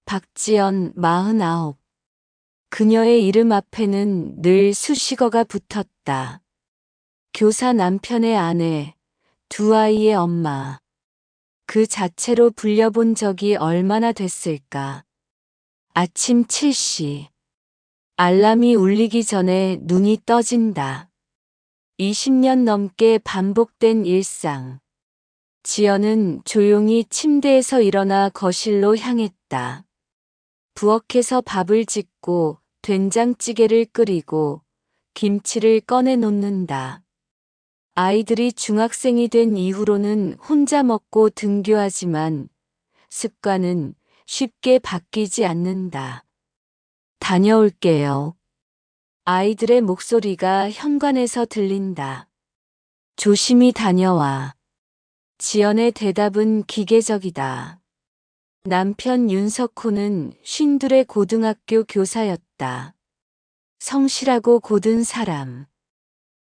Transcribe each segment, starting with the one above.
박지연 49. 그녀의 이름 앞에는 늘 수식어가 붙었다. 교사 남편의 아내, 두 아이의 엄마. 그 자체로 불려본 적이 얼마나 됐을까. 아침 7시. 알람이 울리기 전에 눈이 떠진다. 20년 넘게 반복된 일상. 지연은 조용히 침대에서 일어나 거실로 향했다. 부엌에서 밥을 짓고 된장찌개를 끓이고 김치를 꺼내 놓는다. 아이들이 중학생이 된 이후로는 혼자 먹고 등교하지만 습관은 쉽게 바뀌지 않는다. 다녀올게요. 아이들의 목소리가 현관에서 들린다. 조심히 다녀와. 지연의 대답은 기계적이다. 남편 윤석호는 쉰둘의 고등학교 교사였다. 성실하고 고든 사람.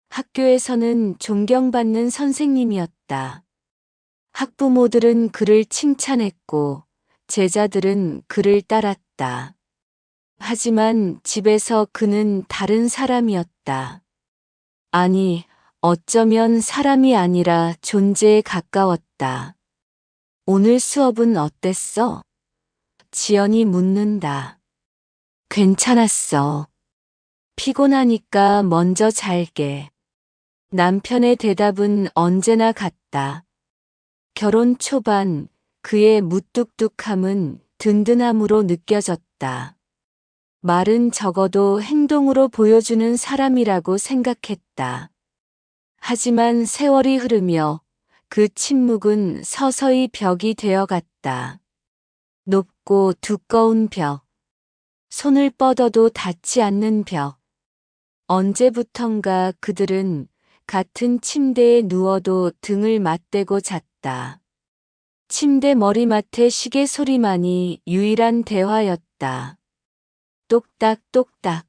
학교에서는 존경받는 선생님이었다. 학부모들은 그를 칭찬했고 제자들은 그를 따랐다. 하지만 집에서 그는 다른 사람이었다. 아니, 어쩌면 사람이 아니라 존재에 가까웠다. 오늘 수업은 어땠어? 지연이 묻는다. 괜찮았어. 피곤하니까 먼저 잘게. 남편의 대답은 언제나 같다. 결혼 초반 그의 무뚝뚝함은 든든함으로 느껴졌다. 말은 적어도 행동으로 보여주는 사람이라고 생각했다. 하지만 세월이 흐르며 그 침묵은 서서히 벽이 되어갔다. 높고 두꺼운 벽. 손을 뻗어도 닿지 않는 벽. 언제부턴가 그들은 같은 침대에 누워도 등을 맞대고 잤다. 침대 머리맡의 시계 소리만이 유일한 대화였다. 똑딱똑딱.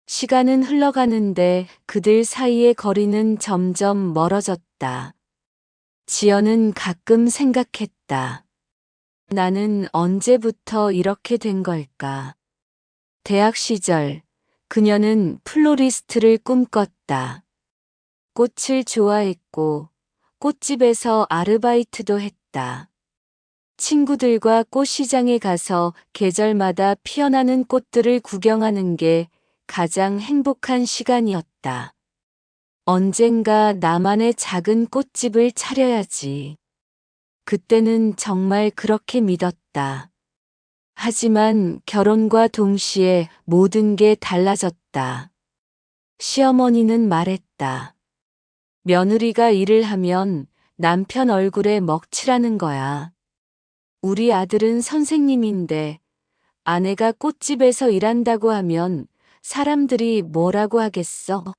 시간은 흘러가는데 그들 사이의 거리는 점점 멀어졌다. 지연은 가끔 생각했다. 나는 언제부터 이렇게 된 걸까? 대학 시절 그녀는 플로리스트를 꿈꿨다. 꽃을 좋아했고 꽃집에서 아르바이트도 했다. 친구들과 꽃시장에 가서 계절마다 피어나는 꽃들을 구경하는 게 가장 행복한 시간이었다. 언젠가 나만의 작은 꽃집을 차려야지. 그때는 정말 그렇게 믿었다. 하지만 결혼과 동시에 모든 게 달라졌다. 시어머니는 말했다. 며느리가 일을 하면 남편 얼굴에 먹칠하는 거야. 우리 아들은 선생님인데 아내가 꽃집에서 일한다고 하면 사람들이 뭐라고 하겠어?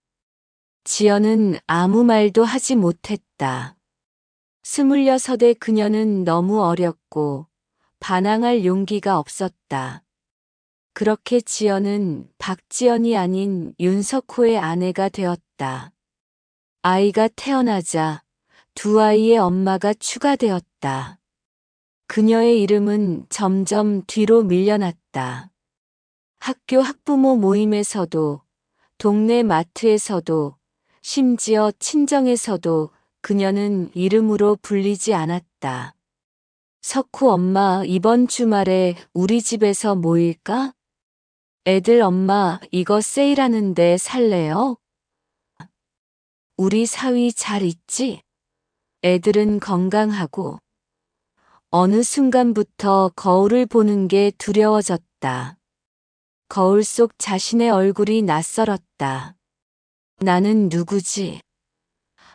지연은 아무 말도 하지 못했다. 26의 그녀는 너무 어렸고 반항할 용기가 없었다. 그렇게 지연은 박지연이 아닌 윤석호의 아내가 되었다. 아이가 태어나자 두 아이의 엄마가 추가되었다. 그녀의 이름은 점점 뒤로 밀려났다. 학교 학부모 모임에서도, 동네 마트에서도, 심지어 친정에서도 그녀는 이름으로 불리지 않았다. 석호 엄마, 이번 주말에 우리 집에서 모일까? 애들 엄마, 이거 세일하는데 살래요? 우리 사위 잘 있지? 애들은 건강하고. 어느 순간부터 거울을 보는 게 두려워졌다. 거울 속 자신의 얼굴이 낯설었다. 나는 누구지?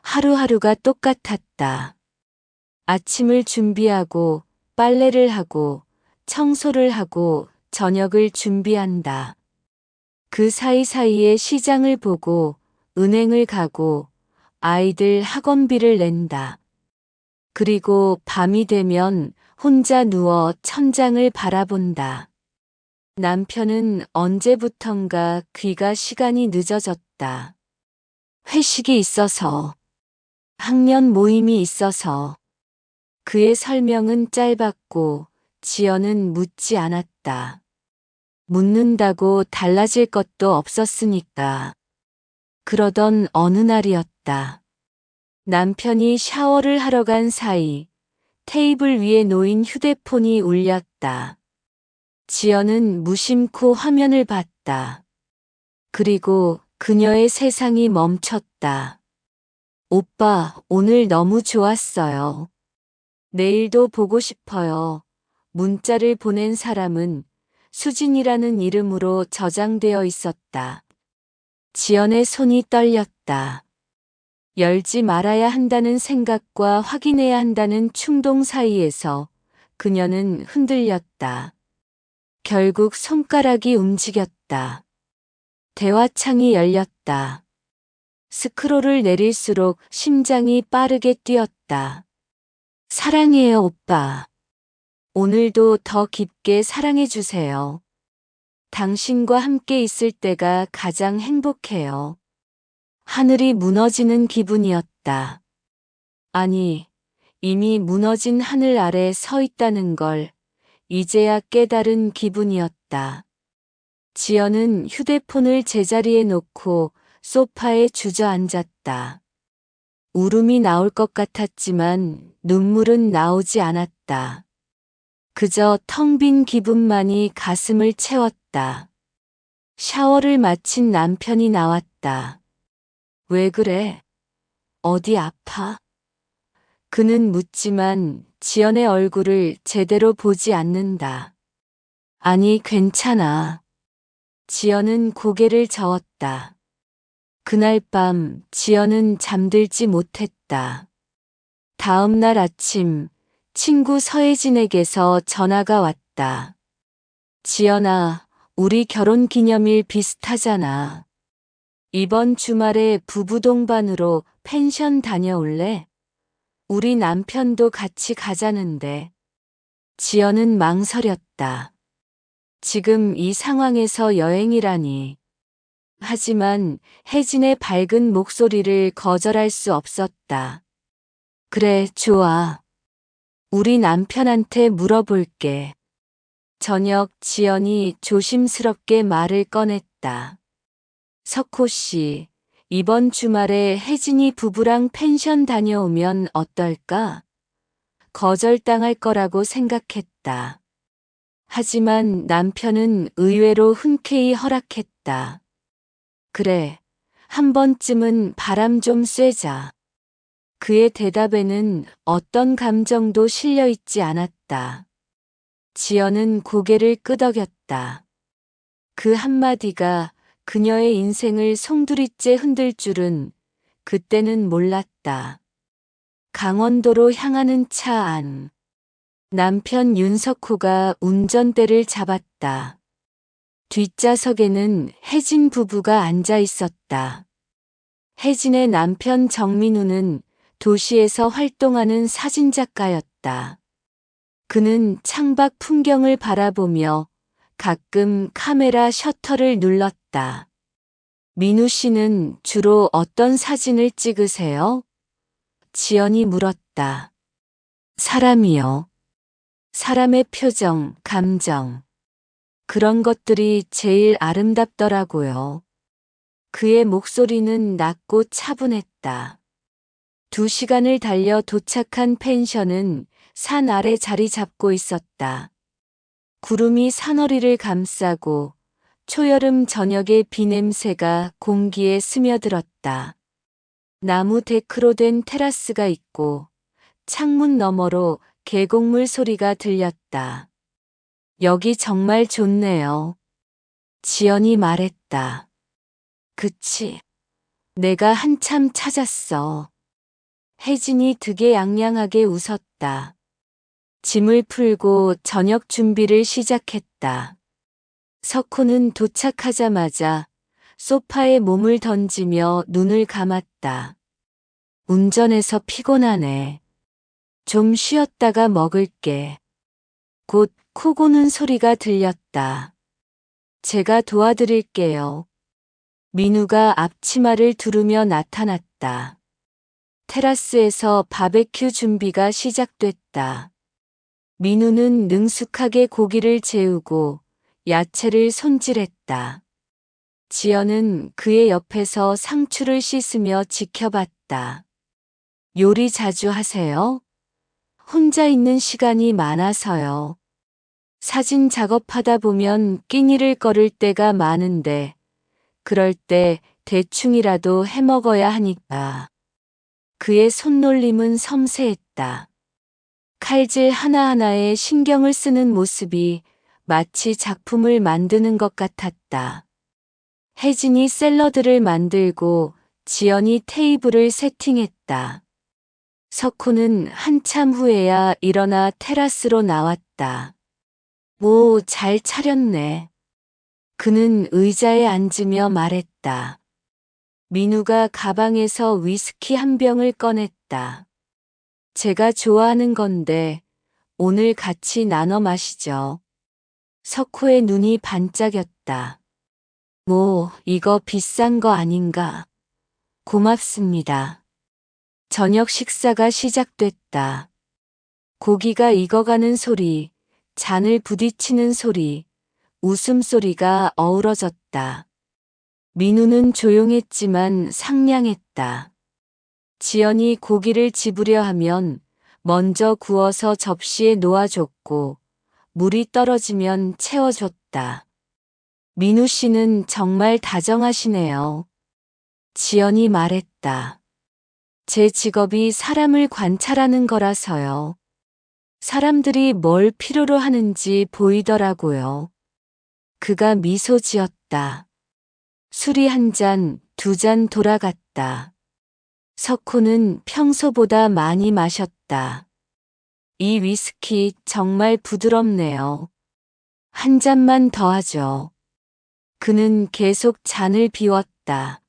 하루하루가 똑같았다. 아침을 준비하고 빨래를 하고 청소를 하고 저녁을 준비한다. 그 사이사이에 시장을 보고 은행을 가고 아이들 학원비를 낸다. 그리고 밤이 되면 혼자 누워 천장을 바라본다. 남편은 언제부턴가 귀가 시간이 늦어졌다. 회식이 있어서, 학년 모임이 있어서. 그의 설명은 짧았고 지연은 묻지 않았다. 없었다. 묻는다고 달라질 것도 없었으니까. 그러던 어느 날이었다. 남편이 샤워를 하러 간 사이 테이블 위에 놓인 휴대폰이 울렸다. 지연은 무심코 화면을 봤다. 그리고 그녀의 세상이 멈췄다. 오빠, 오늘 너무 좋았어요. 내일도 보고 싶어요. 문자를 보낸 사람은 수진이라는 이름으로 저장되어 있었다. 지연의 손이 떨렸다. 열지 말아야 한다는 생각과 확인해야 한다는 충동 사이에서 그녀는 흔들렸다. 결국 손가락이 움직였다. 대화창이 열렸다. 스크롤을 내릴수록 심장이 빠르게 뛰었다. 사랑해요, 오빠. 오늘도 더 깊게 사랑해주세요. 당신과 함께 있을 때가 가장 행복해요. 하늘이 무너지는 기분이었다. 아니, 이미 무너진 하늘 아래 서 있다는 걸 이제야 깨달은 기분이었다. 지연은 휴대폰을 제자리에 놓고 소파에 주저앉았다. 울음이 나올 것 같았지만 눈물은 나오지 않았다. 그저 텅 빈 기분만이 가슴을 채웠다. 샤워를 마친 남편이 나왔다. 왜 그래? 어디 아파? 그는 묻지만 지연의 얼굴을 제대로 보지 않는다. 아니, 괜찮아. 지연은 고개를 저었다. 그날 밤 지연은 잠들지 못했다. 다음 날 아침 친구 서혜진에게서 전화가 왔다. 지연아, 우리 결혼 기념일 비슷하잖아. 이번 주말에 부부 동반으로 펜션 다녀올래? 우리 남편도 같이 가자는데. 지연은 망설였다. 지금 이 상황에서 여행이라니. 하지만 혜진의 밝은 목소리를 거절할 수 없었다. 그래, 좋아. 우리 남편한테 물어볼게. 저녁 지연이 조심스럽게 말을 꺼냈다. 석호 씨, 이번 주말에 혜진이 부부랑 펜션 다녀오면 어떨까? 거절당할 거라고 생각했다. 하지만 남편은 의외로 흔쾌히 허락했다. 그래, 한 번쯤은 바람 좀 쐬자. 그의 대답에는 어떤 감정도 실려 있지 않았다. 지연은 고개를 끄덕였다. 그 한마디가 그녀의 인생을 송두리째 흔들 줄은 그때는 몰랐다. 강원도로 향하는 차 안. 남편 윤석호가 운전대를 잡았다. 뒷좌석에는 혜진 부부가 앉아 있었다. 혜진의 남편 정민우는 도시에서 활동하는 사진작가였다. 그는 창밖 풍경을 바라보며 가끔 카메라 셔터를 눌렀다. 민우 씨는 주로 어떤 사진을 찍으세요? 지연이 물었다. 사람이요. 사람의 표정, 감정. 그런 것들이 제일 아름답더라고요. 그의 목소리는 낮고 차분했다. 2시간을 달려 도착한 펜션은 산 아래 자리 잡고 있었다. 구름이 산허리를 감싸고 초여름 저녁의 비 냄새가 공기에 스며들었다. 나무 데크로 된 테라스가 있고 창문 너머로 계곡물 소리가 들렸다. 여기 정말 좋네요. 지연이 말했다. 그치. 내가 한참 찾았어. 혜진이 득에양양하게 웃었다. 짐을 풀고 저녁 준비를 시작했다. 석호는 도착하자마자 소파에 몸을 던지며 눈을 감았다. 운전해서 피곤하네. 좀 쉬었다가 먹을게. 곧 코 고는 소리가 들렸다. 제가 도와드릴게요. 민우가 앞치마를 두르며 나타났다. 테라스에서 바베큐 준비가 시작됐다. 민우는 능숙하게 고기를 재우고 야채를 손질했다. 지연은 그의 옆에서 상추를 씻으며 지켜봤다. 요리 자주 하세요? 혼자 있는 시간이 많아서요. 사진 작업하다 보면 끼니를 거를 때가 많은데, 그럴 때 대충이라도 해먹어야 하니까. 그의 손놀림은 섬세했다. 칼질 하나하나에 신경을 쓰는 모습이 마치 작품을 만드는 것 같았다. 혜진이 샐러드를 만들고 지연이 테이블을 세팅했다. 석호는 한참 후에야 일어나 테라스로 나왔다. 오, 잘 차렸네. 그는 의자에 앉으며 말했다. 민우가 가방에서 위스키 한 병을 꺼냈다. 제가 좋아하는 건데 오늘 같이 나눠 마시죠. 석호의 눈이 반짝였다. 뭐, 이거 비싼 거 아닌가? 고맙습니다. 저녁 식사가 시작됐다. 고기가 익어가는 소리, 잔을 부딪히는 소리, 웃음소리가 어우러졌다. 민우는 조용했지만 상냥했다. 지연이 고기를 집으려 하면 먼저 구워서 접시에 놓아줬고 물이 떨어지면 채워줬다. 민우 씨는 정말 다정하시네요. 지연이 말했다. 제 직업이 사람을 관찰하는 거라서요. 사람들이 뭘 필요로 하는지 보이더라고요. 그가 미소 지었다. 술이 한 잔, 두 잔 돌아갔다. 석호는 평소보다 많이 마셨다. 이 위스키 정말 부드럽네요. 한 잔만 더 하죠. 그는 계속 잔을 비웠다.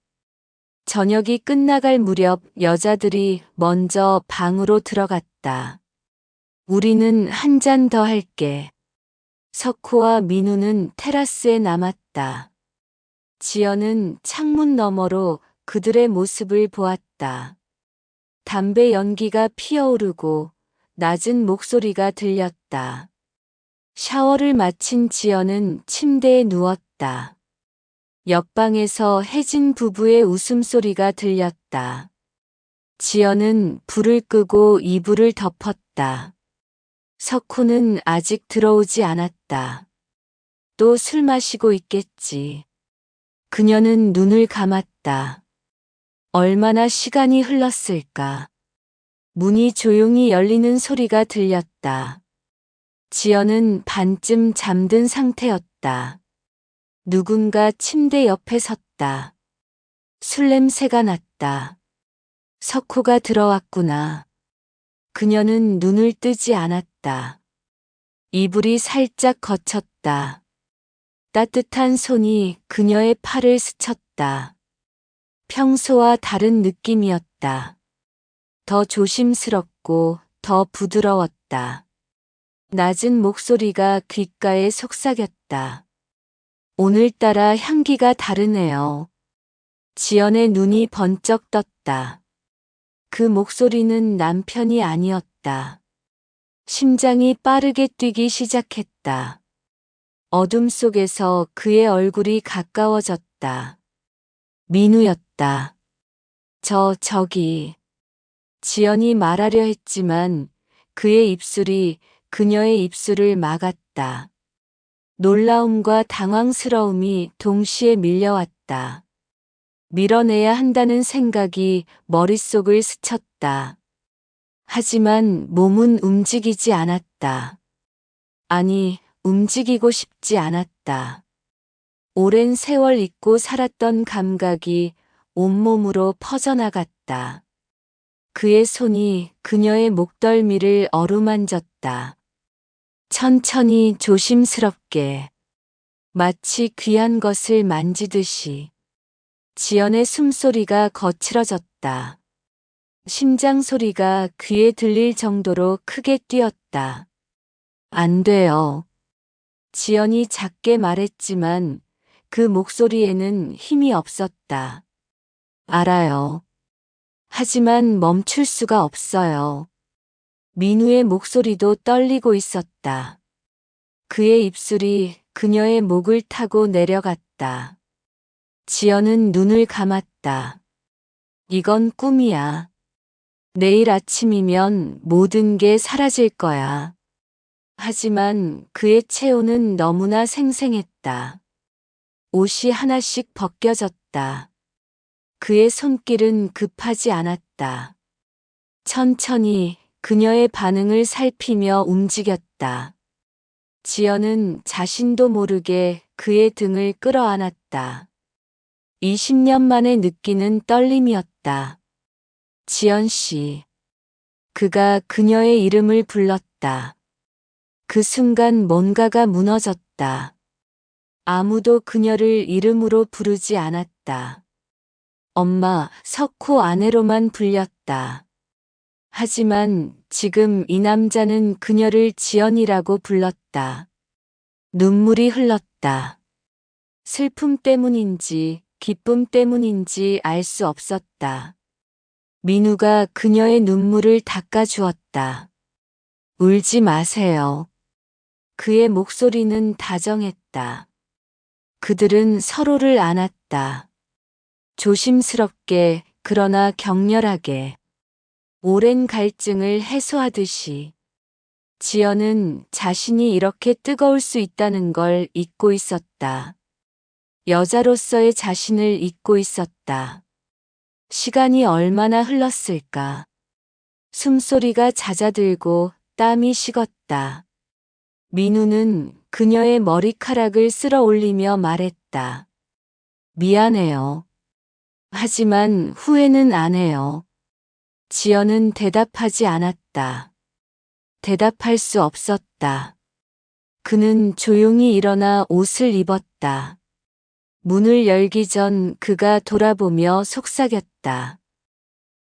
저녁이 끝나갈 무렵 여자들이 먼저 방으로 들어갔다. 우리는 한 잔 더 할게. 석호와 민우는 테라스에 남았다. 지연은 창문 너머로 그들의 모습을 보았다. 담배 연기가 피어오르고 낮은 목소리가 들렸다. 샤워를 마친 지연은 침대에 누웠다. 옆방에서 혜진 부부의 웃음소리가 들렸다. 지연은 불을 끄고 이불을 덮었다. 석호는 아직 들어오지 않았다. 또 술 마시고 있겠지. 그녀는 눈을 감았다. 얼마나 시간이 흘렀을까. 문이 조용히 열리는 소리가 들렸다. 지연은 반쯤 잠든 상태였다. 누군가 침대 옆에 섰다. 술 냄새가 났다. 석호가 들어왔구나. 그녀는 눈을 뜨지 않았다. 이불이 살짝 걷혔다. 따뜻한 손이 그녀의 팔을 스쳤다. 평소와 다른 느낌이었다. 더 조심스럽고 더 부드러웠다. 낮은 목소리가 귓가에 속삭였다. 오늘따라 향기가 다르네요. 지연의 눈이 번쩍 떴다. 그 목소리는 남편이 아니었다. 심장이 빠르게 뛰기 시작했다. 어둠 속에서 그의 얼굴이 가까워졌다. 민우였다. 저기. 지연이 말하려 했지만 그의 입술이 그녀의 입술을 막았다. 놀라움과 당황스러움이 동시에 밀려왔다. 밀어내야 한다는 생각이 머릿속을 스쳤다. 하지만 몸은 움직이지 않았다. 아니, 움직이고 싶지 않았다. 오랜 세월 잊고 살았던 감각이 온몸으로 퍼져나갔다. 그의 손이 그녀의 목덜미를 어루만졌다. 천천히 조심스럽게, 마치 귀한 것을 만지듯이. 지연의 숨소리가 거칠어졌다. 심장 소리가 귀에 들릴 정도로 크게 뛰었다. 안 돼요. 지연이 작게 말했지만 그 목소리에는 힘이 없었다. 알아요. 하지만 멈출 수가 없어요. 민우의 목소리도 떨리고 있었다. 그의 입술이 그녀의 목을 타고 내려갔다. 지연은 눈을 감았다. 이건 꿈이야. 내일 아침이면 모든 게 사라질 거야. 하지만 그의 체온은 너무나 생생했다. 옷이 하나씩 벗겨졌다. 그의 손길은 급하지 않았다. 천천히 그녀의 반응을 살피며 움직였다. 지연은 자신도 모르게 그의 등을 끌어안았다. 20년 만에 느끼는 떨림이었다. 지연 씨. 그가 그녀의 이름을 불렀다. 그 순간 뭔가가 무너졌다. 아무도 그녀를 이름으로 부르지 않았다. 엄마, 석호 아내로만 불렸다. 하지만 지금 이 남자는 그녀를 지연이라고 불렀다. 눈물이 흘렀다. 슬픔 때문인지 기쁨 때문인지 알 수 없었다. 민우가 그녀의 눈물을 닦아주었다. 울지 마세요. 그의 목소리는 다정했다. 그들은 서로를 안았다. 조심스럽게 그러나 격렬하게. 오랜 갈증을 해소하듯이. 지연은 자신이 이렇게 뜨거울 수 있다는 걸 잊고 있었다. 여자로서의 자신을 잊고 있었다. 시간이 얼마나 흘렀을까. 숨소리가 잦아들고 땀이 식었다. 민우는 그녀의 머리카락을 쓸어 올리며 말했다. 미안해요. 하지만 후회는 안 해요. 지연은 대답하지 않았다. 대답할 수 없었다. 그는 조용히 일어나 옷을 입었다. 문을 열기 전 그가 돌아보며 속삭였다.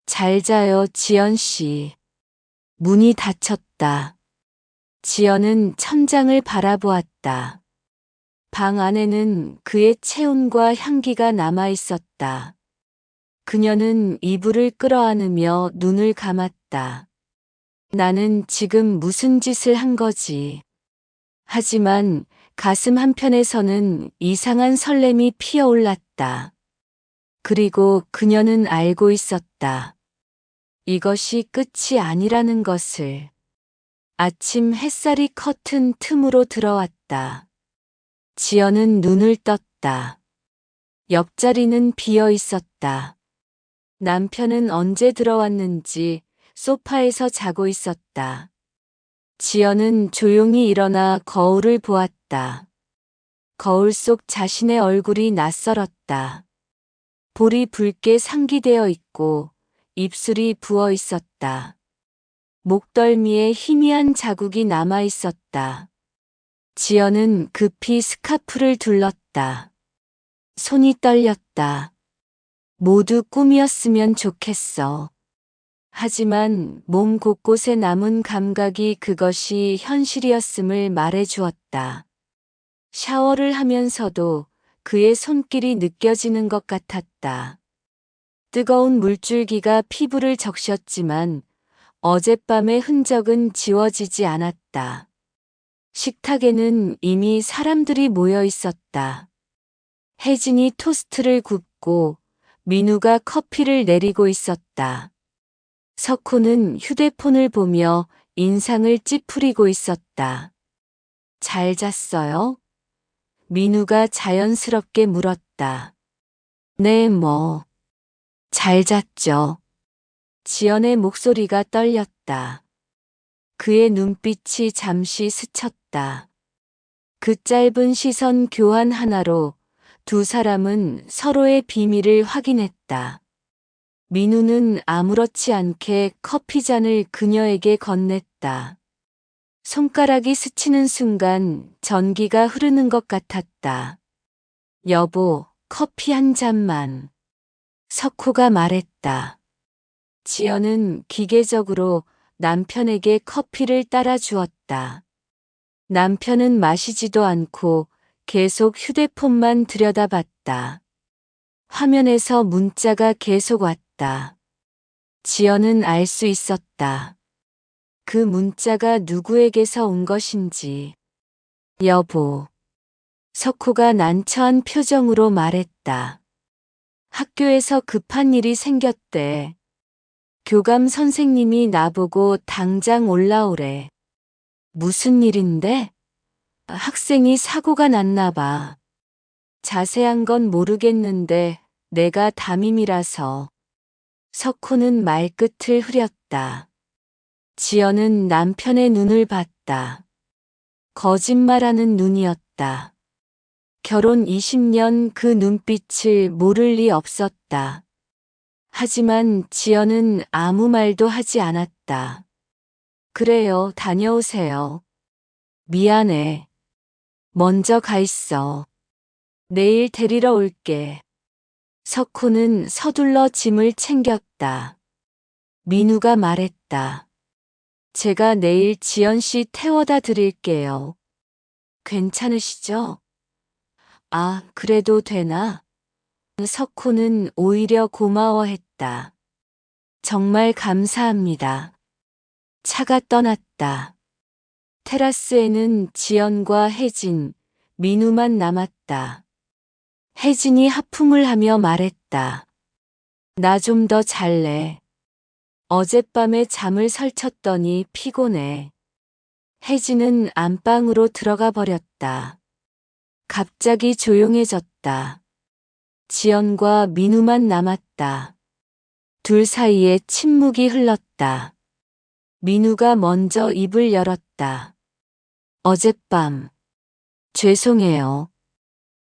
잘 자요, 지연 씨. 문이 닫혔다. 지연은 천장을 바라보았다. 방 안에는 그의 체온과 향기가 남아 있었다. 그녀는 이불을 끌어안으며 눈을 감았다. 나는 지금 무슨 짓을 한 거지? 하지만 가슴 한편에서는 이상한 설렘이 피어올랐다. 그리고 그녀는 알고 있었다. 이것이 끝이 아니라는 것을. 아침 햇살이 커튼 틈으로 들어왔다. 지연은 눈을 떴다. 옆자리는 비어 있었다. 남편은 언제 들어왔는지 소파에서 자고 있었다. 지연은 조용히 일어나 거울을 보았다. 거울 속 자신의 얼굴이 낯설었다. 볼이 붉게 상기되어 있고 입술이 부어 있었다. 목덜미에 희미한 자국이 남아 있었다. 지연은 급히 스카프를 둘렀다. 손이 떨렸다. 모두 꿈이었으면 좋겠어. 하지만 몸 곳곳에 남은 감각이 그것이 현실이었음을 말해주었다. 샤워를 하면서도 그의 손길이 느껴지는 것 같았다. 뜨거운 물줄기가 피부를 적셨지만 어젯밤의 흔적은 지워지지 않았다. 식탁에는 이미 사람들이 모여 있었다. 혜진이 토스트를 굽고 민우가 커피를 내리고 있었다. 석호는 휴대폰을 보며 인상을 찌푸리고 있었다. 잘 잤어요? 민우가 자연스럽게 물었다. 네, 잘 잤죠. 지연의 목소리가 떨렸다. 그의 눈빛이 잠시 스쳤다. 그 짧은 시선 교환 하나로 두 사람은 서로의 비밀을 확인했다. 민우는 아무렇지 않게 커피잔을 그녀에게 건넸다. 손가락이 스치는 순간 전기가 흐르는 것 같았다. 여보, 커피 한 잔만. 석호가 말했다. 지연은 기계적으로 남편에게 커피를 따라 주었다. 남편은 마시지도 않고 계속 휴대폰만 들여다봤다. 화면에서 문자가 계속 왔다. 지연은 알 수 있었다. 그 문자가 누구에게서 온 것인지. 여보. 석호가 난처한 표정으로 말했다. 학교에서 급한 일이 생겼대. 교감 선생님이 나보고 당장 올라오래. 무슨 일인데? 학생이 사고가 났나 봐. 자세한 건 모르겠는데 내가 담임이라서. 석호는 말끝을 흐렸다. 지연은 남편의 눈을 봤다. 거짓말하는 눈이었다. 결혼 20년 그 눈빛을 모를 리 없었다. 하지만 지연은 아무 말도 하지 않았다. 그래요, 다녀오세요. 미안해. 먼저 가 있어. 내일 데리러 올게. 석호는 서둘러 짐을 챙겼다. 민우가 말했다. 제가 내일 지연 씨 태워다 드릴게요. 괜찮으시죠? 아, 그래도 되나? 석호는 오히려 고마워했다. 정말 감사합니다. 차가 떠났다. 테라스에는 지연과 혜진, 민우만 남았다. 혜진이 하품을 하며 말했다. 나 좀 더 잘래. 어젯밤에 잠을 설쳤더니 피곤해. 혜진은 안방으로 들어가 버렸다. 갑자기 조용해졌다. 지연과 민우만 남았다. 둘 사이에 침묵이 흘렀다. 민우가 먼저 입을 열었다. 어젯밤. 죄송해요.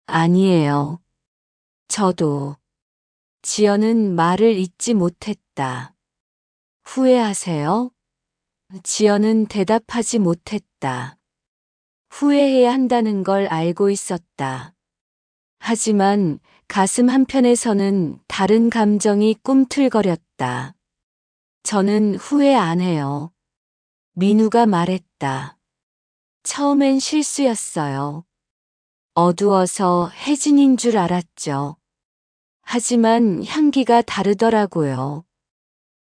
아니에요. 저도. 지연은 말을 잇지 못했다. 후회하세요? 지연은 대답하지 못했다. 후회해야 한다는 걸 알고 있었다. 하지만 가슴 한편에서는 다른 감정이 꿈틀거렸다. 저는 후회 안 해요. 민우가 말했다. 처음엔 실수였어요. 어두워서 혜진인 줄 알았죠. 하지만 향기가 다르더라고요.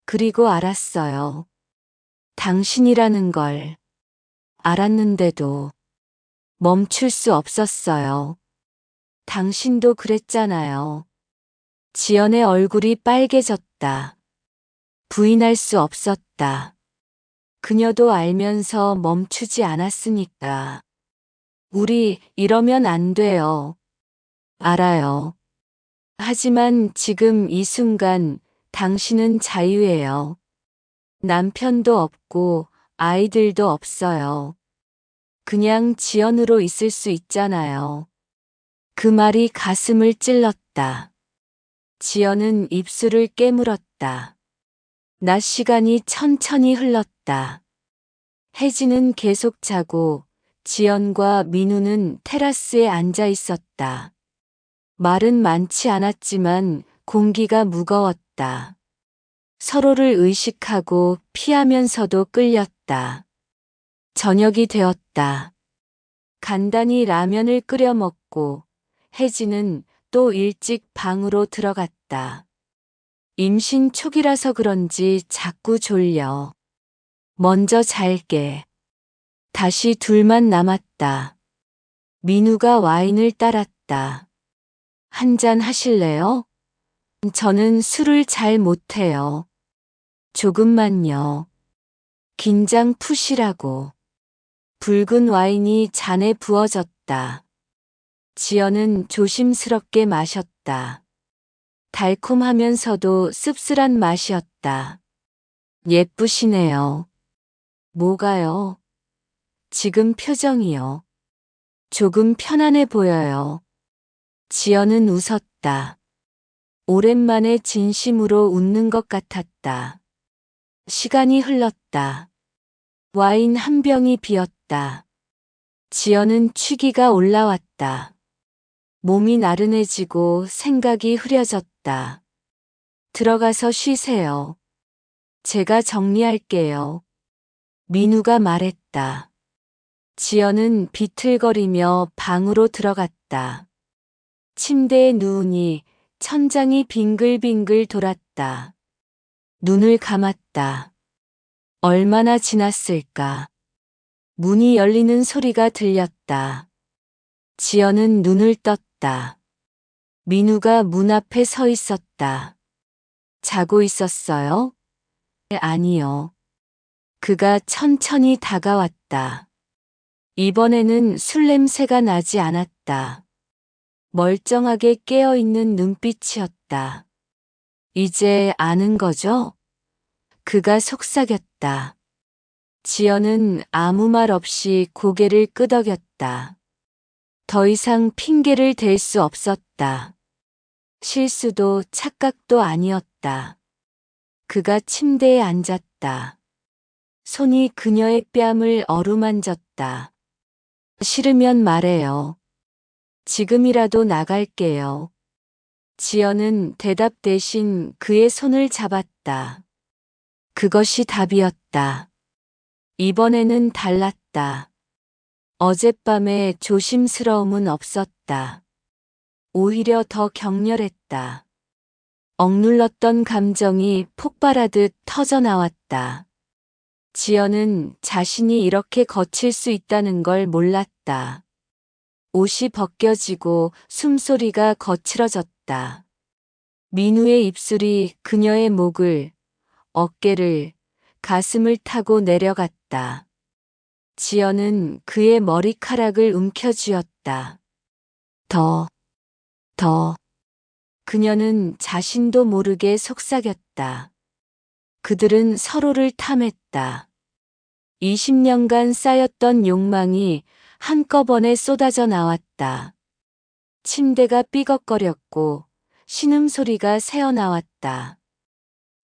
그리고 알았어요. 당신이라는 걸. 알았는데도 멈출 수 없었어요. 당신도 그랬잖아요. 지연의 얼굴이 빨개졌다. 부인할 수 없었다. 그녀도 알면서 멈추지 않았으니까. 우리 이러면 안 돼요. 알아요. 하지만 지금 이 순간 당신은 자유예요. 남편도 없고 아이들도 없어요. 그냥 지연으로 있을 수 있잖아요. 그 말이 가슴을 찔렀다. 지연은 입술을 깨물었다. 낮 시간이 천천히 흘렀다. 혜진은 계속 자고 지연과 민우는 테라스에 앉아 있었다. 말은 많지 않았지만 공기가 무거웠다. 서로를 의식하고 피하면서도 끌렸다. 저녁이 되었다. 간단히 라면을 끓여 먹고 혜진은 또 일찍 방으로 들어갔다. 임신 초기라서 그런지 자꾸 졸려. 먼저 잘게. 다시 둘만 남았다. 민우가 와인을 따랐다. 한 잔 하실래요? 저는 술을 잘 못해요. 조금만요. 긴장 푸시라고. 붉은 와인이 잔에 부어졌다. 지연은 조심스럽게 마셨다. 달콤하면서도 씁쓸한 맛이었다. 예쁘시네요. 뭐가요? 지금 표정이요. 조금 편안해 보여요. 지연은 웃었다. 오랜만에 진심으로 웃는 것 같았다. 시간이 흘렀다. 와인 한 병이 비었다. 지연은 취기가 올라왔다. 몸이 나른해지고 생각이 흐려졌다. 들어가서 쉬세요. 제가 정리할게요. 민우가 말했다. 지연은 비틀거리며 방으로 들어갔다. 침대에 누우니 천장이 빙글빙글 돌았다. 눈을 감았다. 얼마나 지났을까? 문이 열리는 소리가 들렸다. 지연은 눈을 떴다. 민우가 문 앞에 서 있었다. 자고 있었어요? 아니요. 그가 천천히 다가왔다. 이번에는 술 냄새가 나지 않았다. 멀쩡하게 깨어있는 눈빛이었다. 이제 아는 거죠? 그가 속삭였다. 지연은 아무 말 없이 고개를 끄덕였다. 더 이상 핑계를 댈 수 없었다. 실수도 착각도 아니었다. 그가 침대에 앉았다. 손이 그녀의 뺨을 어루만졌다. 싫으면 말해요. 지금이라도 나갈게요. 지연은 대답 대신 그의 손을 잡았다. 그것이 답이었다. 이번에는 달랐다. 어젯밤의 조심스러움은 없었다. 오히려 더 격렬했다. 억눌렀던 감정이 폭발하듯 터져나왔다. 지연은 자신이 이렇게 거칠 수 있다는 걸 몰랐다. 옷이 벗겨지고 숨소리가 거칠어졌다. 민우의 입술이 그녀의 목을, 어깨를, 가슴을 타고 내려갔다. 지연은 그의 머리카락을 움켜쥐었다. 더. 그녀는 자신도 모르게 속삭였다. 그들은 서로를 탐했다. 20년간 쌓였던 욕망이 한꺼번에 쏟아져 나왔다. 침대가 삐걱거렸고 신음소리가 새어나왔다.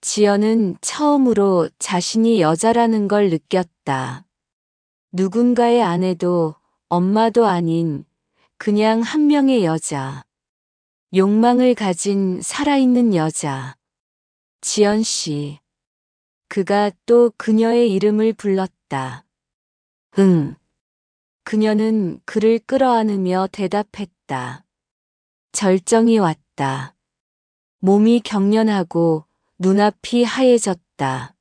지연은 처음으로 자신이 여자라는 걸 느꼈다. 누군가의 아내도 엄마도 아닌 그냥 한 명의 여자. 욕망을 가진 살아있는 여자. 지연 씨. 그가 또 그녀의 이름을 불렀다. 응. 그녀는 그를 끌어안으며 대답했다. 절정이 왔다. 몸이 경련하고 눈앞이 하얘졌다.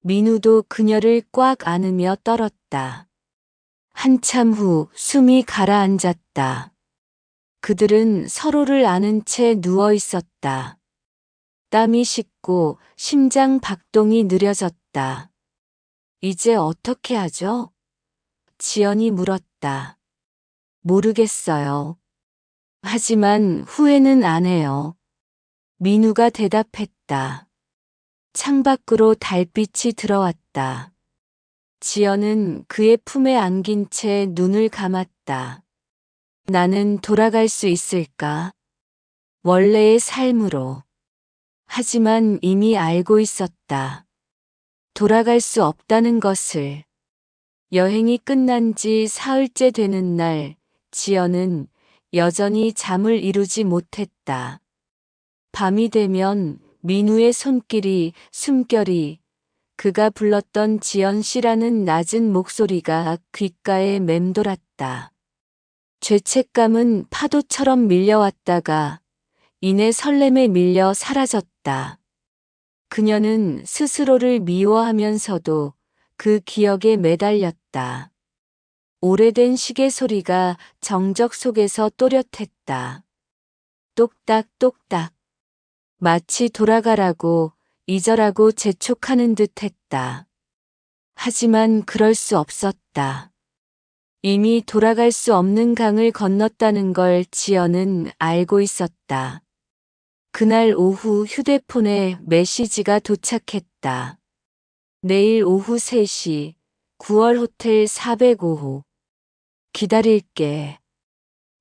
민우도 그녀를 꽉 안으며 떨었다. 한참 후 숨이 가라앉았다. 그들은 서로를 안은 채 누워 있었다. 땀이 식고 심장 박동이 느려졌다. 이제 어떻게 하죠? 지연이 물었다. 모르겠어요. 하지만 후회는 안 해요. 민우가 대답했다. 창밖으로 달빛이 들어왔다. 지연은 그의 품에 안긴 채 눈을 감았다. 나는 돌아갈 수 있을까? 원래의 삶으로. 하지만 이미 알고 있었다. 돌아갈 수 없다는 것을. 여행이 끝난 지 사흘째 되는 날, 지연은 여전히 잠을 이루지 못했다. 밤이 되면 민우의 손길이, 숨결이, 그가 불렀던 지연 씨라는 낮은 목소리가 귓가에 맴돌았다. 죄책감은 파도처럼 밀려왔다가 이내 설렘에 밀려 사라졌다. 그녀는 스스로를 미워하면서도 그 기억에 매달렸다. 오래된 시계 소리가 정적 속에서 또렷했다. 똑딱똑딱. 마치 돌아가라고 잊어라고 재촉하는 듯 했다. 하지만 그럴 수 없었다. 이미 돌아갈 수 없는 강을 건넜다는 걸 지연은 알고 있었다. 그날 오후 휴대폰에 메시지가 도착했다. 내일 오후 3시 9월 호텔 405호. 기다릴게.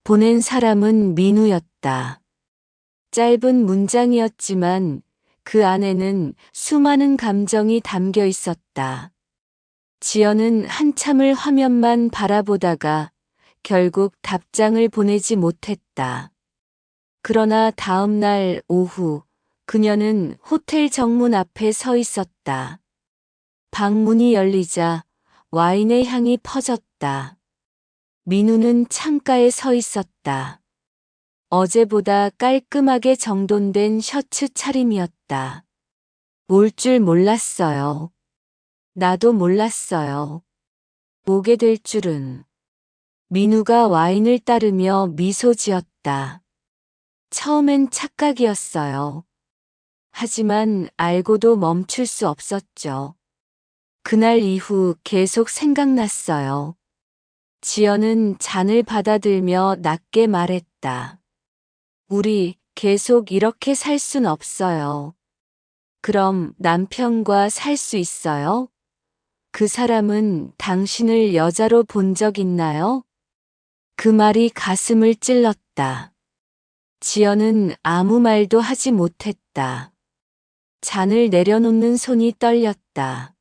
보낸 사람은 민우였다. 짧은 문장이었지만 그 안에는 수많은 감정이 담겨 있었다. 지연은 한참을 화면만 바라보다가 결국 답장을 보내지 못했다. 그러나 다음 날 오후 그녀는 호텔 정문 앞에 서 있었다. 방문이 열리자 와인의 향이 퍼졌다. 민우는 창가에 서 있었다. 어제보다 깔끔하게 정돈된 셔츠 차림이었다. 올 줄 몰랐어요. 나도 몰랐어요. 오게 될 줄은. 민우가 와인을 따르며 미소 지었다. 처음엔 착각이었어요. 하지만 알고도 멈출 수 없었죠. 그날 이후 계속 생각났어요. 지연은 잔을 받아들며 낮게 말했다. 우리 계속 이렇게 살 순 없어요. 그럼 남편과 살 수 있어요? 그 사람은 당신을 여자로 본 적 있나요? 그 말이 가슴을 찔렀다. 지연은 아무 말도 하지 못했다. 잔을 내려놓는 손이 떨렸다.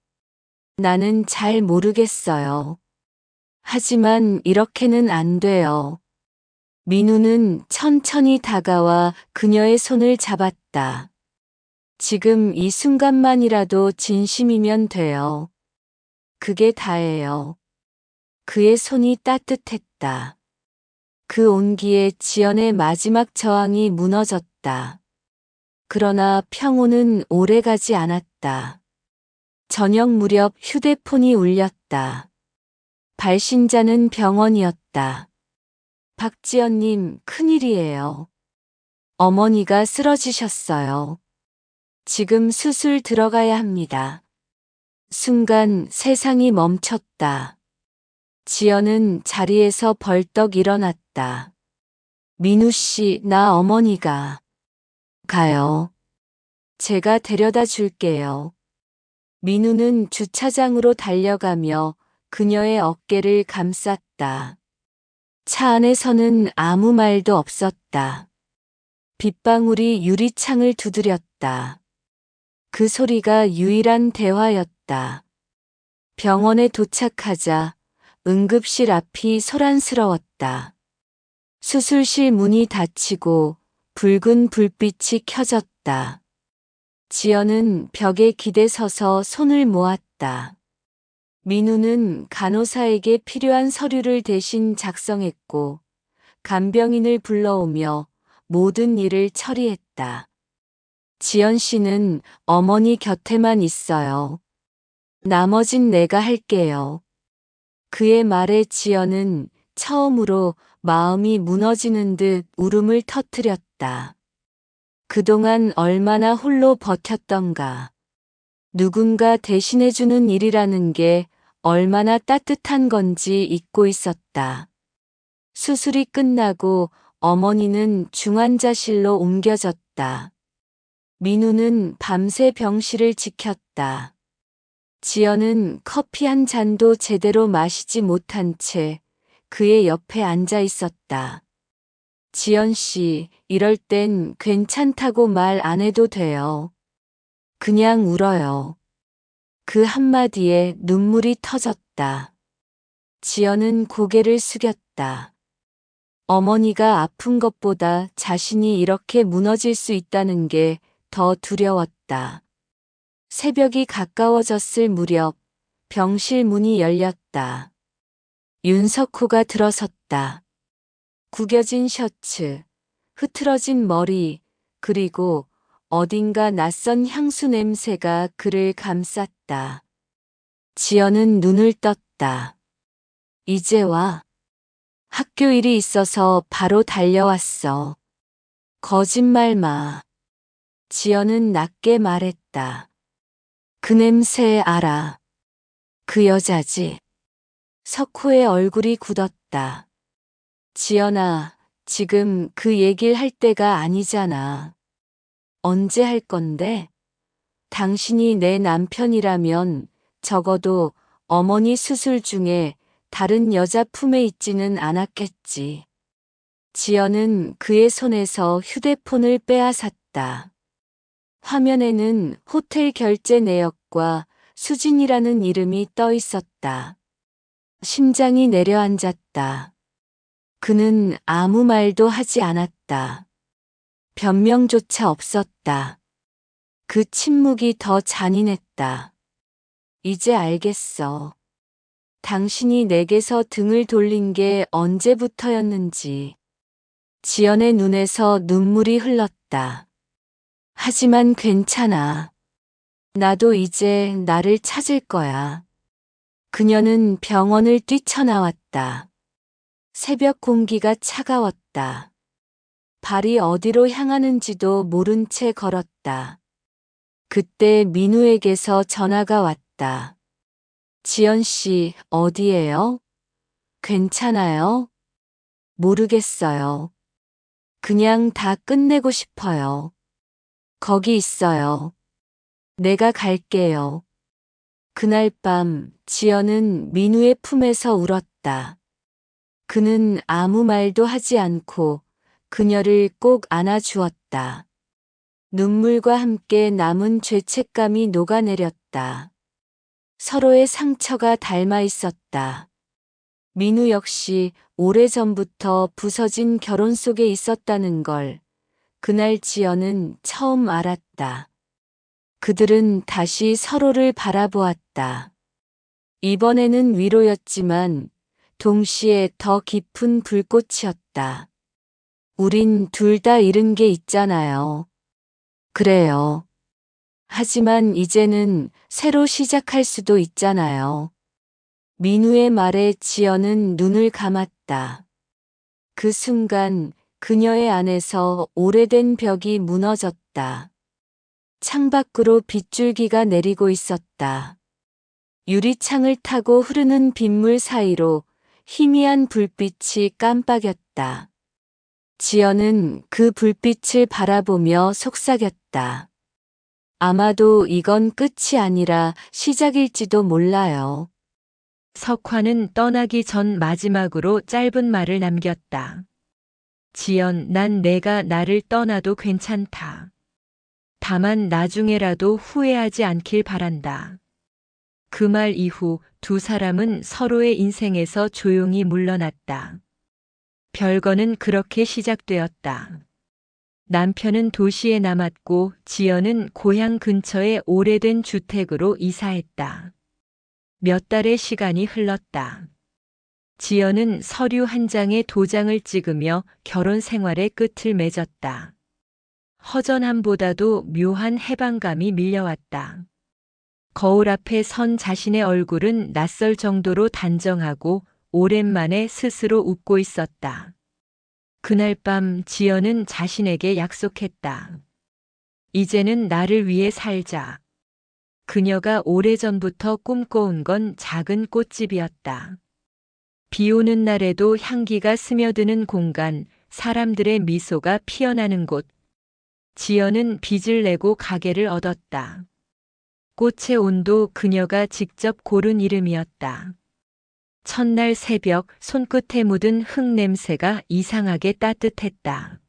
나는 잘 모르겠어요. 하지만 이렇게는 안 돼요. 민우는 천천히 다가와 그녀의 손을 잡았다. 지금 이 순간만이라도 진심이면 돼요. 그게 다예요. 그의 손이 따뜻했다. 그 온기에 지연의 마지막 저항이 무너졌다. 그러나 평온은 오래가지 않았다. 저녁 무렵 휴대폰이 울렸다. 발신자는 병원이었다. 박지연님, 큰일이에요. 어머니가 쓰러지셨어요. 지금 수술 들어가야 합니다. 순간 세상이 멈췄다. 지연은 자리에서 벌떡 일어났다. 민우 씨, 나 어머니가 가요. 제가 데려다 줄게요. 민우는 주차장으로 달려가며 그녀의 어깨를 감쌌다. 차 안에서는 아무 말도 없었다. 빗방울이 유리창을 두드렸다. 그 소리가 유일한 대화였다. 병원에 도착하자 응급실 앞이 소란스러웠다. 수술실 문이 닫히고 붉은 불빛이 켜졌다. 지연은 벽에 기대 서서 손을 모았다. 민우는 간호사에게 필요한 서류를 대신 작성했고 간병인을 불러오며 모든 일을 처리했다. 지연 씨는 어머니 곁에만 있어요. 나머진 내가 할게요. 그의 말에 지연은 처음으로 마음이 무너지는 듯 울음을 터뜨렸다. 그동안 얼마나 홀로 버텼던가. 누군가 대신해주는 일이라는 게 얼마나 따뜻한 건지 잊고 있었다. 수술이 끝나고 어머니는 중환자실로 옮겨졌다. 민우는 밤새 병실을 지켰다. 지연은 커피 한 잔도 제대로 마시지 못한 채 그의 옆에 앉아 있었다. 지연 씨, 이럴 땐 괜찮다고 말 안 해도 돼요. 그냥 울어요. 그 한마디에 눈물이 터졌다. 지연은 고개를 숙였다. 어머니가 아픈 것보다 자신이 이렇게 무너질 수 있다는 게 더 두려웠다. 새벽이 가까워졌을 무렵 병실 문이 열렸다. 윤석호가 들어섰다. 구겨진 셔츠, 흐트러진 머리, 그리고 어딘가 낯선 향수 냄새가 그를 감쌌다. 지연은 눈을 떴다. 이제 와. 학교 일이 있어서 바로 달려왔어. 거짓말 마. 지연은 낮게 말했다. 그 냄새 알아. 그 여자지. 석호의 얼굴이 굳었다. 지연아, 지금 그 얘기를 할 때가 아니잖아. 언제 할 건데? 당신이 내 남편이라면 적어도 어머니 수술 중에 다른 여자 품에 있지는 않았겠지. 지연은 그의 손에서 휴대폰을 빼앗았다. 화면에는 호텔 결제 내역과 수진이라는 이름이 떠 있었다. 심장이 내려앉았다. 그는 아무 말도 하지 않았다. 변명조차 없었다. 그 침묵이 더 잔인했다. 이제 알겠어. 당신이 내게서 등을 돌린 게 언제부터였는지. 지연의 눈에서 눈물이 흘렀다. 하지만 괜찮아. 나도 이제 나를 찾을 거야. 그녀는 병원을 뛰쳐나왔다. 새벽 공기가 차가웠다. 발이 어디로 향하는지도 모른 채 걸었다. 그때 민우에게서 전화가 왔다. 지연 씨, 어디예요? 괜찮아요? 모르겠어요. 그냥 다 끝내고 싶어요. 거기 있어요. 내가 갈게요. 그날 밤 지연은 민우의 품에서 울었다. 그는 아무 말도 하지 않고 그녀를 꼭 안아주었다. 눈물과 함께 남은 죄책감이 녹아내렸다. 서로의 상처가 닮아 있었다. 민우 역시 오래전부터 부서진 결혼 속에 있었다는 걸 그날 지연은 처음 알았다. 그들은 다시 서로를 바라보았다. 이번에는 위로였지만 동시에 더 깊은 불꽃이었다. 우린 둘 다 잃은 게 있잖아요. 그래요. 하지만 이제는 새로 시작할 수도 있잖아요. 민우의 말에 지연은 눈을 감았다. 그 순간 그녀의 안에서 오래된 벽이 무너졌다. 창밖으로 빗줄기가 내리고 있었다. 유리창을 타고 흐르는 빗물 사이로 희미한 불빛이 깜빡였다. 지연은 그 불빛을 바라보며 속삭였다. 아마도 이건 끝이 아니라 시작일지도 몰라요. 석화는 떠나기 전 마지막으로 짧은 말을 남겼다. 지연, 난 내가 나를 떠나도 괜찮다. 다만 나중에라도 후회하지 않길 바란다. 그 말 이후 두 사람은 서로의 인생에서 조용히 물러났다. 별거는 그렇게 시작되었다. 남편은 도시에 남았고 지연은 고향 근처의 오래된 주택으로 이사했다. 몇 달의 시간이 흘렀다. 지연은 서류 한 장에 도장을 찍으며 결혼 생활의 끝을 맺었다. 허전함보다도 묘한 해방감이 밀려왔다. 거울 앞에 선 자신의 얼굴은 낯설 정도로 단정하고 오랜만에 스스로 웃고 있었다. 그날 밤 지연은 자신에게 약속했다. 이제는 나를 위해 살자. 그녀가 오래전부터 꿈꿔온 건 작은 꽃집이었다. 비 오는 날에도 향기가 스며드는 공간, 사람들의 미소가 피어나는 곳. 지연은 빚을 내고 가게를 얻었다. 꽃의 온도 그녀가 직접 고른 이름이었다. 첫날 새벽 손끝에 묻은 흙 냄새가 이상하게 따뜻했다.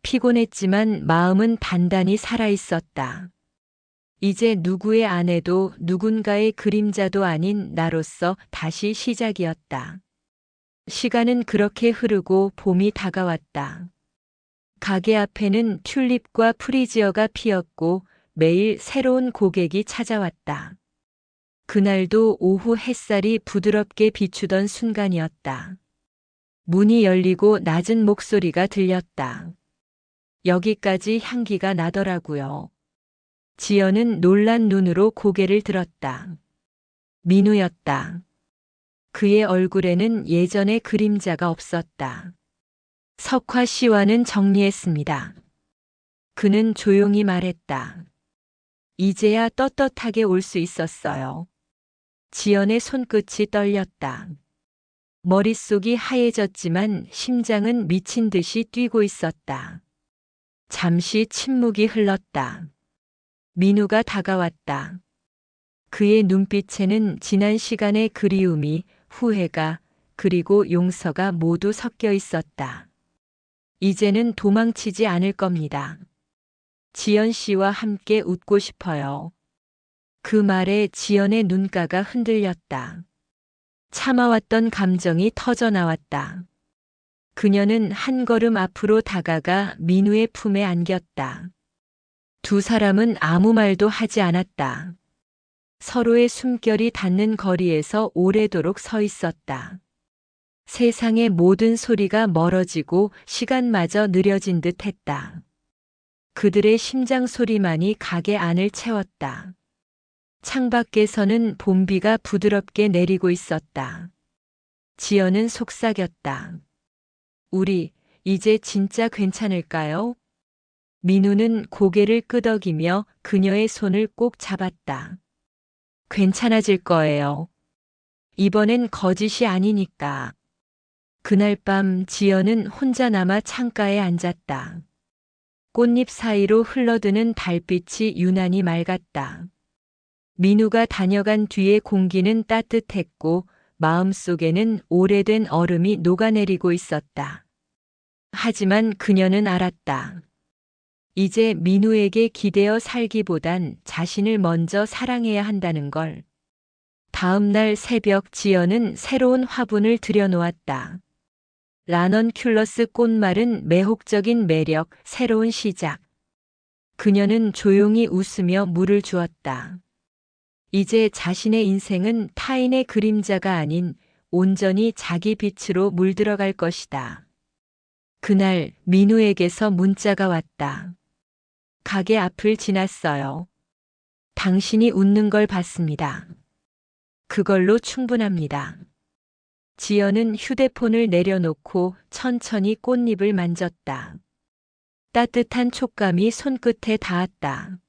피곤했지만 마음은 단단히 살아있었다. 이제 누구의 아내도 누군가의 그림자도 아닌 나로서 다시 시작이었다. 시간은 그렇게 흐르고 봄이 다가왔다. 가게 앞에는 튤립과 프리지어가 피었고 매일 새로운 고객이 찾아왔다. 그날도 오후 햇살이 부드럽게 비추던 순간이었다. 문이 열리고 낮은 목소리가 들렸다. 여기까지 향기가 나더라고요. 지연은 놀란 눈으로 고개를 들었다. 민우였다. 그의 얼굴에는 예전의 그림자가 없었다. 석화 씨와는 정리했습니다. 그는 조용히 말했다. 이제야 떳떳하게 올 수 있었어요. 지연의 손끝이 떨렸다. 머릿속이 하얘졌지만 심장은 미친 듯이 뛰고 있었다. 잠시 침묵이 흘렀다. 민우가 다가왔다. 그의 눈빛에는 지난 시간의 그리움이, 후회가, 그리고 용서가 모두 섞여 있었다. 이제는 도망치지 않을 겁니다. 지연 씨와 함께 웃고 싶어요. 그 말에 지연의 눈가가 흔들렸다. 참아왔던 감정이 터져나왔다. 그녀는 한 걸음 앞으로 다가가 민우의 품에 안겼다. 두 사람은 아무 말도 하지 않았다. 서로의 숨결이 닿는 거리에서 오래도록 서 있었다. 세상의 모든 소리가 멀어지고 시간마저 느려진 듯 했다. 그들의 심장 소리만이 가게 안을 채웠다. 창밖에서는 봄비가 부드럽게 내리고 있었다. 지연은 속삭였다. 우리 이제 진짜 괜찮을까요? 민우는 고개를 끄덕이며 그녀의 손을 꼭 잡았다. 괜찮아질 거예요. 이번엔 거짓이 아니니까. 그날 밤 지연은 혼자 남아 창가에 앉았다. 꽃잎 사이로 흘러드는 달빛이 유난히 맑았다. 민우가 다녀간 뒤에 공기는 따뜻했고 마음속에는 오래된 얼음이 녹아내리고 있었다. 하지만 그녀는 알았다. 이제 민우에게 기대어 살기보단 자신을 먼저 사랑해야 한다는 걸. 다음 날 새벽 지연은 새로운 화분을 들여놓았다. 라넌큘러스 꽃말은 매혹적인 매력, 새로운 시작. 그녀는 조용히 웃으며 물을 주었다. 이제 자신의 인생은 타인의 그림자가 아닌 온전히 자기 빛으로 물들어갈 것이다. 그날 민우에게서 문자가 왔다. 가게 앞을 지났어요. 당신이 웃는 걸 봤습니다. 그걸로 충분합니다. 지연은 휴대폰을 내려놓고 천천히 꽃잎을 만졌다. 따뜻한 촉감이 손끝에 닿았다.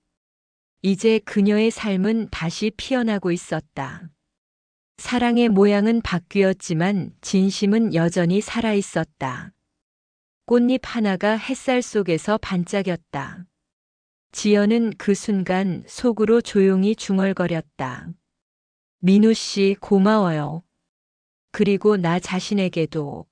이제 그녀의 삶은 다시 피어나고 있었다. 사랑의 모양은 바뀌었지만 진심은 여전히 살아 있었다. 꽃잎 하나가 햇살 속에서 반짝였다. 지연은 그 순간 속으로 조용히 중얼거렸다. 민우 씨 고마워요. 그리고 나 자신에게도.